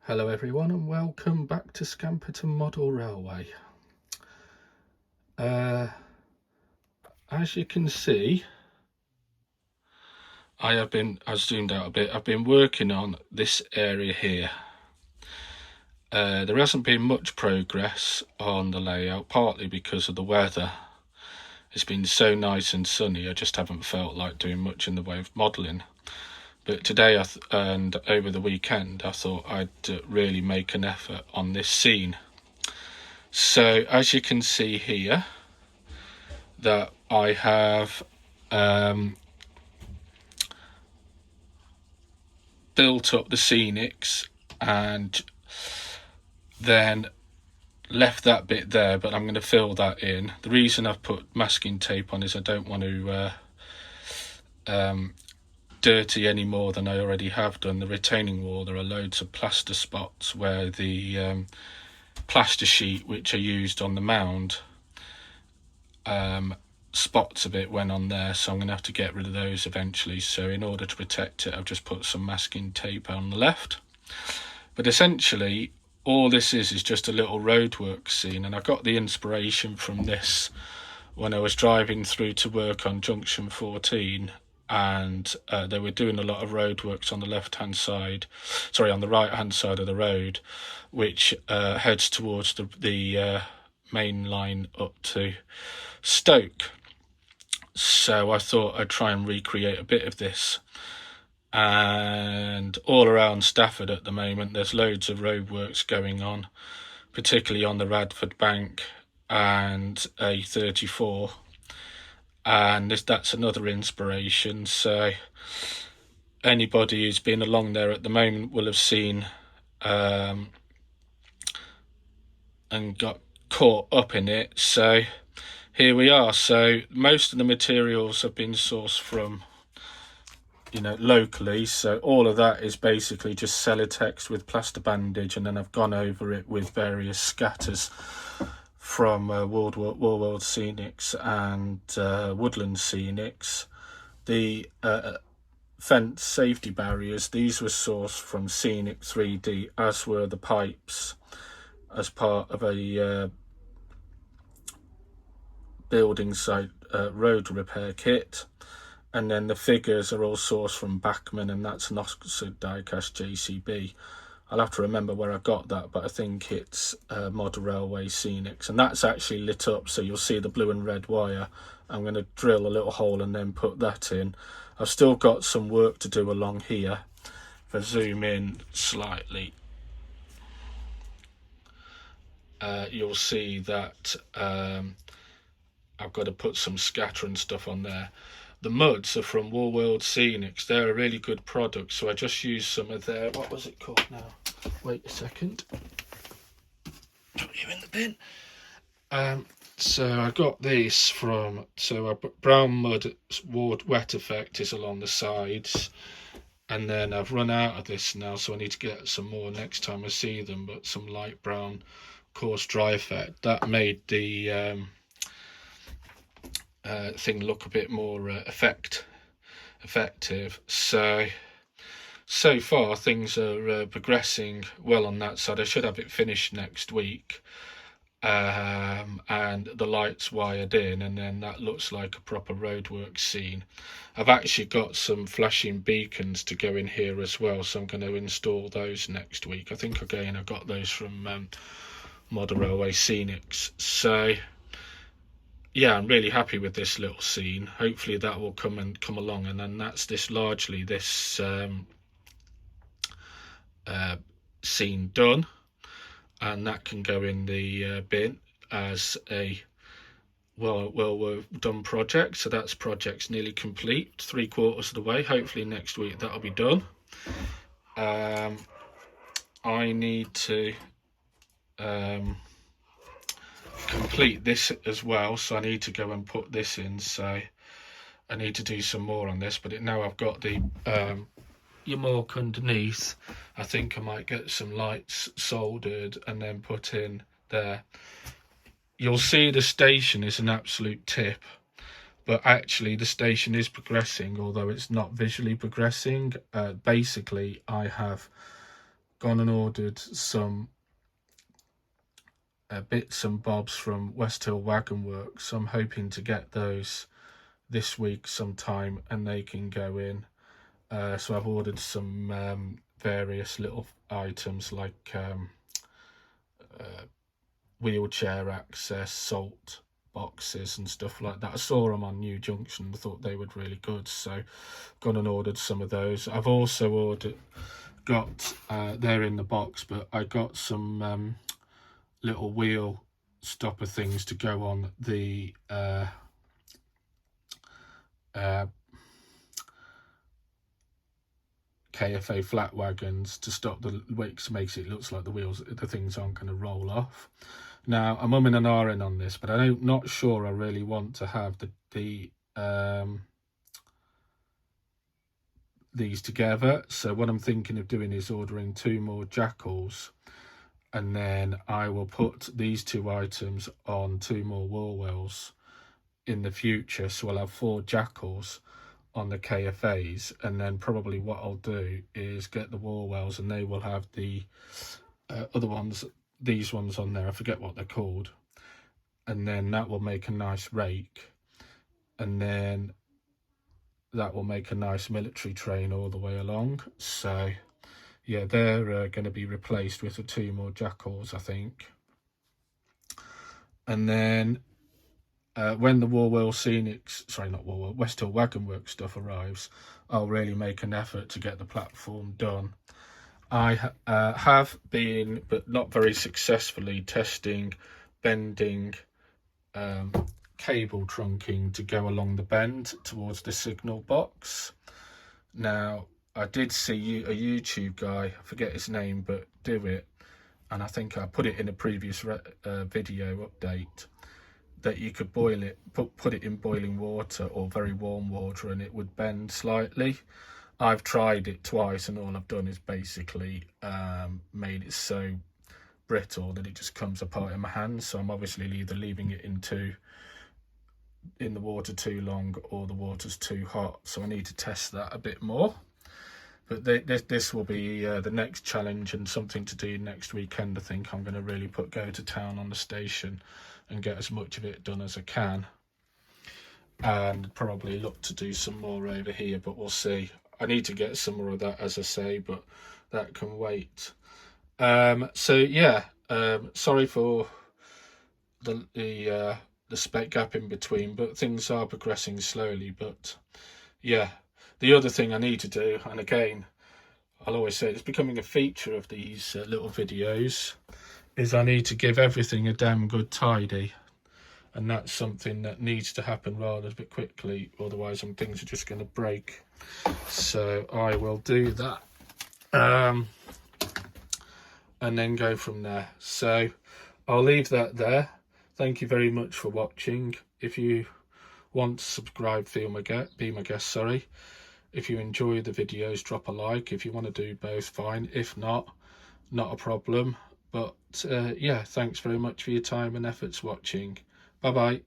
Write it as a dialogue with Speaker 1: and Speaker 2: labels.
Speaker 1: Hello everyone and welcome back to Scamperton Model Railway. As you can see, I've zoomed out a bit, I've been working on this area here. There hasn't been much progress on the layout, partly because of the weather. It's been so nice and sunny, I just haven't felt like doing much in the way of modelling. But today and over the weekend, I thought I'd really make an effort on this scene. So as you can see here, that I have built up the scenics and then left that bit there, but I'm going to fill that in. The reason I've put masking tape on is I don't want to dirty any more than I already have done. The retaining wall, there are loads of plaster spots where the plaster sheet which I used on the mound spots of it went on there, so I'm going to have to get rid of those eventually. So in order to protect it, I've just put some masking tape on the left. But essentially all this is just a little roadwork scene, and I got the inspiration from this when I was driving through to work on junction 14, and they were doing a lot of roadworks on the on the right hand side of the road, which heads towards the main line up to Stoke. So I thought I'd try and recreate a bit of this. And all around Stafford at the moment there's loads of roadworks going on, particularly on the Radford Bank and A34, and that's another inspiration. So anybody who's been along there at the moment will have seen and got caught up in it. So here we are. So most of the materials have been sourced from locally, so all of that is basically just Celotex with plaster bandage, and then I've gone over it with various scatters from Woodland Scenics and Woodland Scenics. The fence safety barriers, these were sourced from Scenic 3D, as were the pipes as part of a building site road repair kit. And then the figures are all sourced from Bachmann, and that's an Oxford diecast JCB. I'll have to remember where I got that, but I think it's Model Railway Scenics, and that's actually lit up, so you'll see the blue and red wire. I'm going to drill a little hole and then put that in. I've still got some work to do along here. If I zoom in slightly, you'll see that I've got to put some scatter and stuff on there. The muds are from Woodland Scenics. They're a really good product, so I just used some of their, what was it called now? Wait a second. Put you in the bin. So I got this from, brown mud wet effect is along the sides, and then I've run out of this now, so I need to get some more next time I see them, but some light brown coarse dry effect. That made the thing look a bit more effective. So far things are progressing well on that side. I should have it finished next week, and the lights wired in, and then that looks like a proper roadwork scene. I've actually got some flashing beacons to go in here as well, so I'm going to install those next week. I think again I got those from Model Railway Scenics. So yeah, I'm really happy with this little scene. Hopefully that will come along, and then that's largely this scene done, and that can go in the bin as a well done project. So that's project's nearly complete, 3/4 of the way. Hopefully next week that'll be done. I need to complete this as well, so I need to go and put this in, so I need to do some more on this. But now I've got the Yamork underneath, I think I might get some lights soldered and then put in there. You'll see the station is an absolute tip, but actually the station is progressing, although it's not visually progressing. Basically I have gone and ordered some bits and bobs from West Hill Wagon Works. So I'm hoping to get those this week sometime and they can go in. So I've ordered some various little items like wheelchair access, salt boxes and stuff like that. I saw them on New Junction and thought they were really good, so gone and ordered some of those. I've also got they're in the box, but I got some little wheel stopper things to go on the KFA flat wagons to stop the wicks, makes it looks like the things aren't going to roll off. Now I'm umming and ahhing on this, but I'm not sure I really want to have these together. So what I'm thinking of doing is ordering 2 more jackals, and then I will put these 2 items on 2 more wall wells in the future. So I'll have 4 jackals on the KFAs, and then probably what I'll do is get the wall wells, and they will have the other ones, these ones on there, I forget what they're called, and then that will make a nice rake, and then that will make a nice military train all the way along. So yeah, they're going to be replaced with the 2 more jackals, I think. And then when the Woodland Scenics, sorry, not Woodland, West Hill Wagon Works stuff arrives, I'll really make an effort to get the platform done. I have been, but not very successfully, testing bending cable trunking to go along the bend towards the signal box. Now, I did see a YouTube guy, I forget his name, but do it, and I think I put it in a previous video update, that you could boil it, put it in boiling water or very warm water, and it would bend slightly. I've tried it twice, and all I've done is basically made it so brittle that it just comes apart in my hands. So I'm obviously either leaving it in the water too long, or the water's too hot. So I need to test that a bit more. But this will be the next challenge, and something to do next weekend. I think I'm going to really go to town on the station and get as much of it done as I can, and probably look to do some more over here, but we'll see. I need to get some more of that, as I say, but that can wait. So yeah, sorry for the spec gap in between, but things are progressing slowly. But yeah, the other thing I need to do, and again, I'll always say it's becoming a feature of these little videos, is I need to give everything a damn good tidy. And that's something that needs to happen rather a bit quickly, otherwise things are just going to break. So I will do that, and then go from there. So I'll leave that there. Thank you very much for watching. If you want to subscribe, be my guest, sorry. If you enjoy the videos, drop a like. If you want to do both, fine. If not, not a problem. But yeah, thanks very much for your time and efforts watching. Bye bye.